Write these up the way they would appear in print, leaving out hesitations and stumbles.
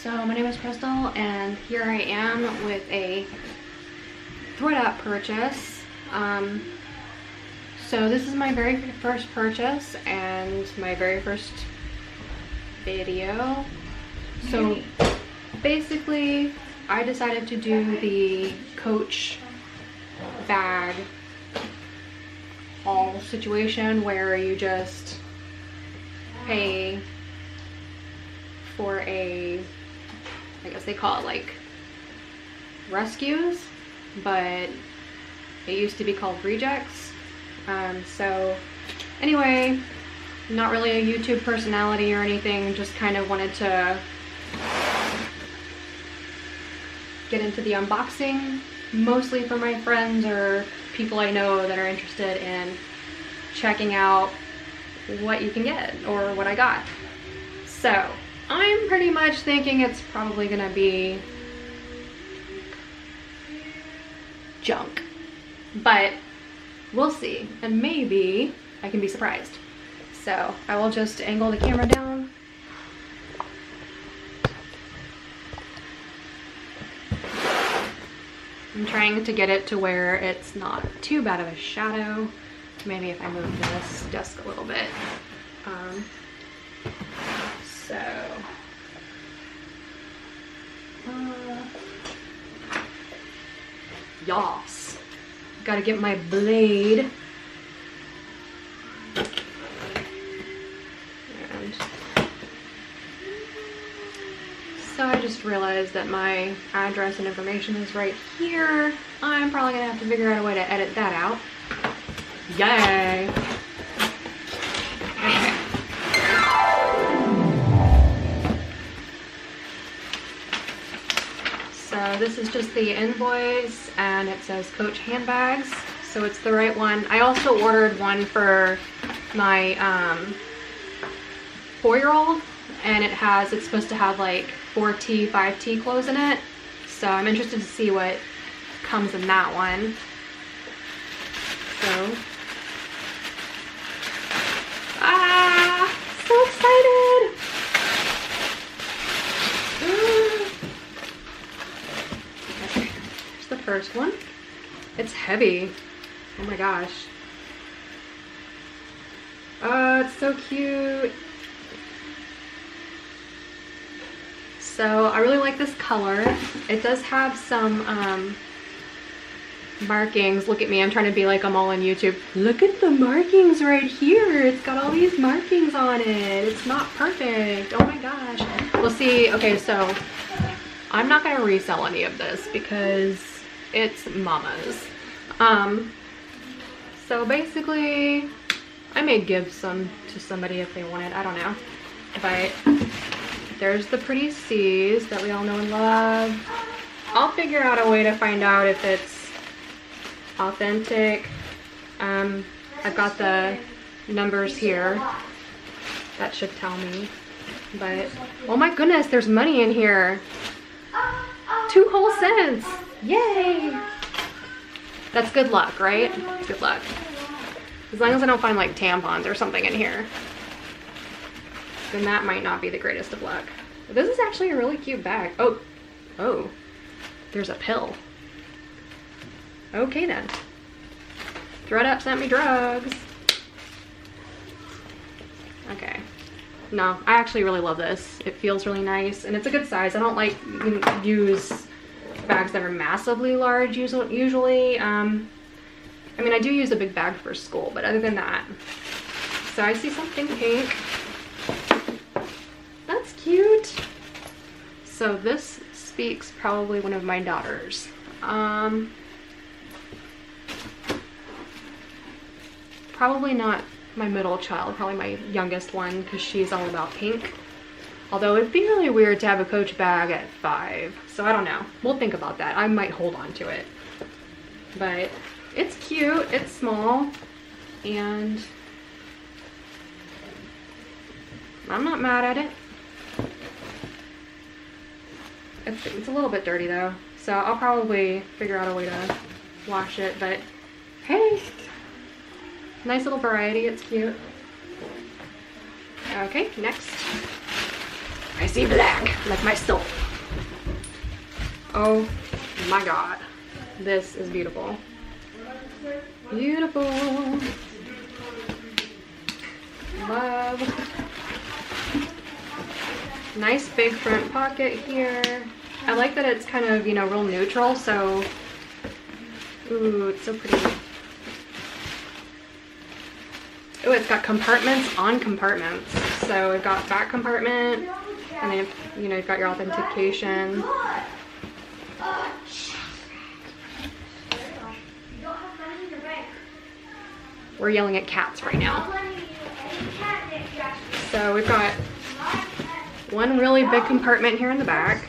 So my name is Crystal and here I am with a thredUp purchase. So this is my very first purchase and my very first video. So basically I decided to do the Coach bag haul situation where you just pay for a, I guess they call it like rescues, but it used to be called rejects. So anyway, not really a YouTube personality or anything, just kind of wanted to get into the unboxing, mostly for my friends or people I know that are interested in checking out what you can get or what I got. So I'm pretty much thinking it's probably gonna be junk, but we'll see, and maybe I can be surprised. So I will just angle the camera down. I'm trying to get it to where it's not too bad of a shadow. Maybe if I move this desk a little bit. Yas. Gotta get my blade. And so I just realized that my address and information is right here. I'm probably gonna have to figure out a way to edit that out. Yay! Okay. So this is just the invoice and it says Coach handbags, so it's the right one. I also ordered one for my 4-year-old and it's supposed to have like 4T, 5T clothes in it. So I'm interested to see what comes in that one. So, so excited! Okay, here's the first one. It's heavy. Oh my gosh. Oh, it's so cute. So I really like this color. It does have some markings. Look at me, I'm trying to be like I'm all on YouTube. Look at the markings right here. It's got all these markings on it. It's not perfect. Oh my gosh. We'll see. Okay, so I'm not gonna resell any of this because it's mama's. So basically I may give some to somebody if they want it. I don't know. But there's the pretty C's that we all know and love. I'll figure out a way to find out if it's authentic. I've got the numbers here. That should tell me. But oh my goodness, there's money in here. 2 whole cents. Yay! That's good luck, right? Good luck. As long as I don't find like tampons or something in here, then that might not be the greatest of luck. This is actually a really cute bag. Oh, there's a pill. Okay then. thredUp sent me drugs. Okay. No, I actually really love this. It feels really nice and it's a good size. I don't like use bags that are massively large usually. I mean, I do use a big bag for school, but other than that. So I see something pink. That's cute. So this speaks probably one of my daughters. Probably not my middle child, probably my youngest one, because she's all about pink. Although it'd be really weird to have a Coach bag at 5. So I don't know. We'll think about that. I might hold on to it. But it's cute, it's small, and I'm not mad at it. It's a little bit dirty though, so I'll probably figure out a way to wash it, but hey, nice little variety, it's cute. Okay, next. I see black, like my soul. Oh my God. This is beautiful. Beautiful. Love. Nice big front pocket here. I like that it's kind of, you know, real neutral, so, ooh, it's so pretty. Oh, it's got compartments on compartments. So we've got back compartment, and then, you know, you've got your authentication. We're yelling at cats right now. So we've got one really big compartment here in the back.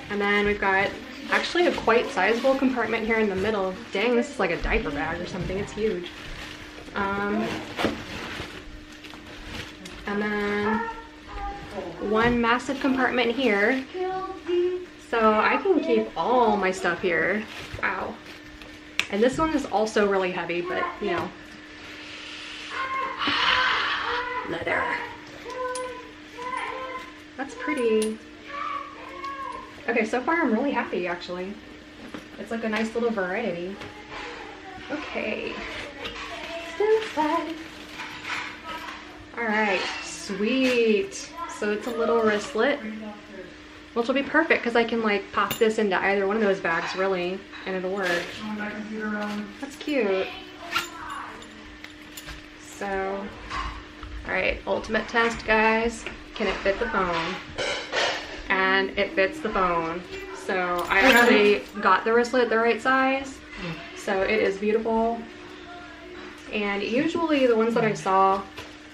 And then we've got actually a quite sizable compartment here in the middle. Dang, this is like a diaper bag or something. It's huge. And then one massive compartment here. So I can keep all my stuff here. Wow. And this one is also really heavy, but you know. Leather. That's pretty. Okay, so far I'm really happy actually. It's like a nice little variety. Okay. Alright, sweet. So it's a little wristlet, which will be perfect because I can like pop this into either one of those bags really, and it'll work. That's cute. So, alright, ultimate test, guys. Can it fit the phone? And it fits the phone. So I actually got the wristlet the right size. So it is beautiful. And usually the ones that I saw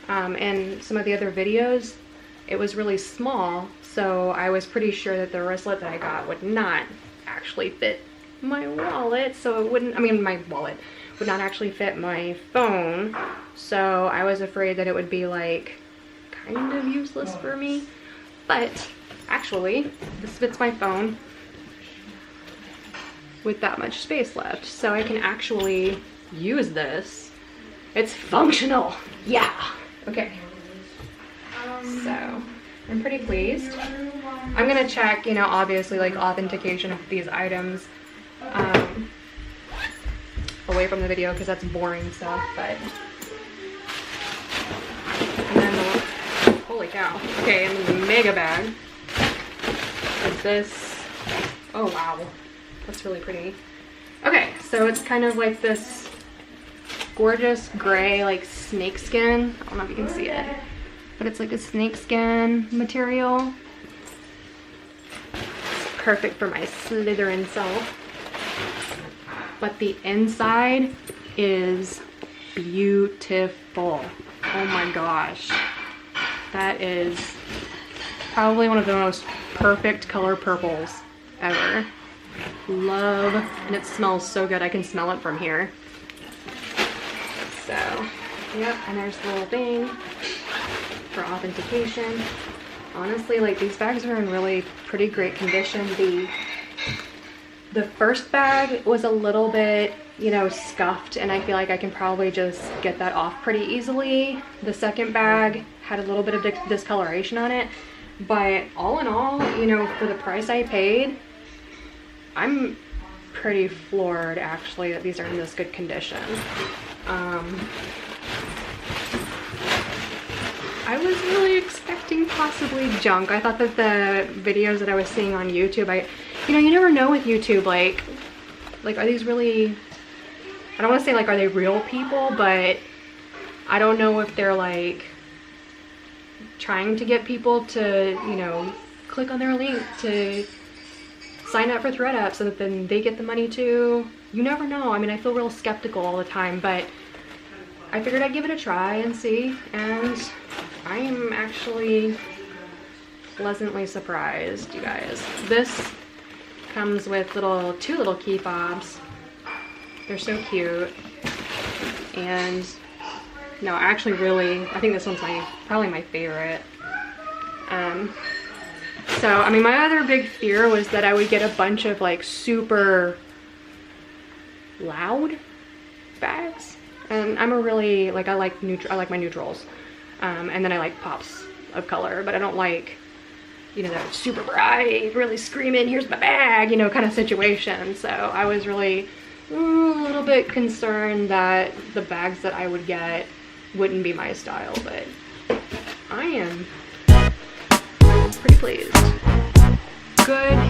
in some of the other videos, it was really small. So I was pretty sure that the wristlet that I got would not actually fit my wallet. So it wouldn't, I mean, my wallet would not actually fit my phone. So I was afraid that it would be like kind of useless for me. But actually, this fits my phone with that much space left. So I can actually use this. It's functional. Yeah. Okay. So I'm pretty pleased. I'm gonna check, you know, obviously like authentication of these items away from the video because that's boring stuff, but and then the, holy cow. Okay, and then the mega bag is this. Oh wow, that's really pretty. Okay, so it's kind of like this gorgeous gray like snakeskin. I don't know if you can see it, but it's like a snakeskin material. It's perfect for my Slytherin self. But the inside is beautiful. Oh my gosh. That is probably one of the most perfect color purples ever. Love, and it smells so good. I can smell it from here. So, yep, and there's the little thing for authentication. Honestly, like these bags are in really pretty great condition. The first bag was a little bit, you know, scuffed, and I feel like I can probably just get that off pretty easily. The second bag had a little bit of discoloration on it, but all in all, you know, for the price I paid, I'm pretty floored actually that these are in this good condition. I was really expecting possibly junk. I thought that the videos that I was seeing on YouTube, you know, you never know with YouTube, like are these really, I don't want to say like are they real people, but I don't know if they're like trying to get people to, you know, click on their link to sign up for thredUp so that then they get the money too. You never know. I mean, I feel real skeptical all the time, but I figured I'd give it a try and see, and I am actually pleasantly surprised, you guys. This comes with two little key fobs. They're so cute. And no, actually really, I think this one's probably my favorite. So, I mean, my other big fear was that I would get a bunch of like super loud bags. And I'm a really, like, I like my neutrals. And then I like pops of color, but I don't like, you know, that super bright, really screaming, here's my bag, you know, kind of situation. So I was really a little bit concerned that the bags that I would get wouldn't be my style, but I am pretty pleased. Good